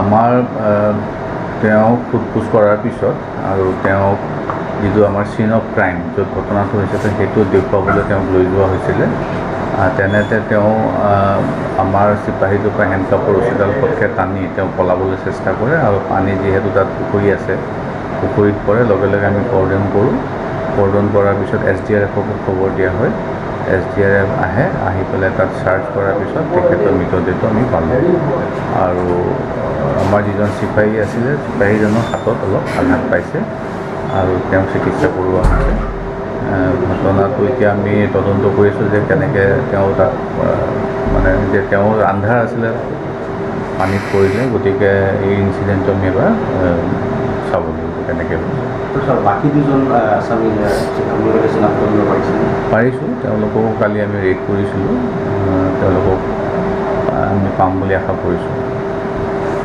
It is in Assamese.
আমাৰ তেওঁক সোধপোছ কৰাৰ পিছত আৰু তেওঁক যিটো আমাৰ চিন অফ ক্ৰাইম য'ত ঘটনাটো হৈছিলে সেইটো দেখুৱাবলৈ তেওঁক লৈ যোৱা হৈছিলে। তেনেতে তেওঁ আমাৰ চিপাহীটোৰ পৰা হেণ্ডকাপৰ ৰছীডাল পটকৈ টানি তেওঁ পলাবলৈ চেষ্টা কৰে আৰু পানী যিহেতু তাত পুখুৰী আছে, পুখুৰীত পৰে। লগে লগে আমি কৰ্ডন কৰোঁ। কৰ্ডন কৰাৰ পিছত SDRFকো খবৰ দিয়া হয়। SDRF আহে, আহি পেলাই তাত চাৰ্চ কৰাৰ পিছত তেখেতৰ মৃতদেহটো আমি পালোঁ। আৰু আমাৰ যিজন চিপাহী আছিলে, চিপাহীজনৰ হাতত অলপ আঘাত পাইছে আৰু তেওঁক চিকিৎসা কৰোৱা হৈছে। ঘটনাটো এতিয়া আমি তদন্ত কৰিছোঁ যে কেনেকৈ তেওঁ তাত মানে যে তেওঁৰ আন্ধাৰ আছিলে, পানীত পৰিলে। গতিকে এই ইনচিডেণ্টটো আমি এবাৰ চাব লাগিব কেনেকৈ হৈছে। বাকী দুজন আসামী চিনাক্ত কৰিব পাৰিছোঁ। তেওঁলোককো কালি আমি ৰেড কৰিছিলোঁ। তেওঁলোকক আমি পাম বুলি আশা কৰিছোঁ।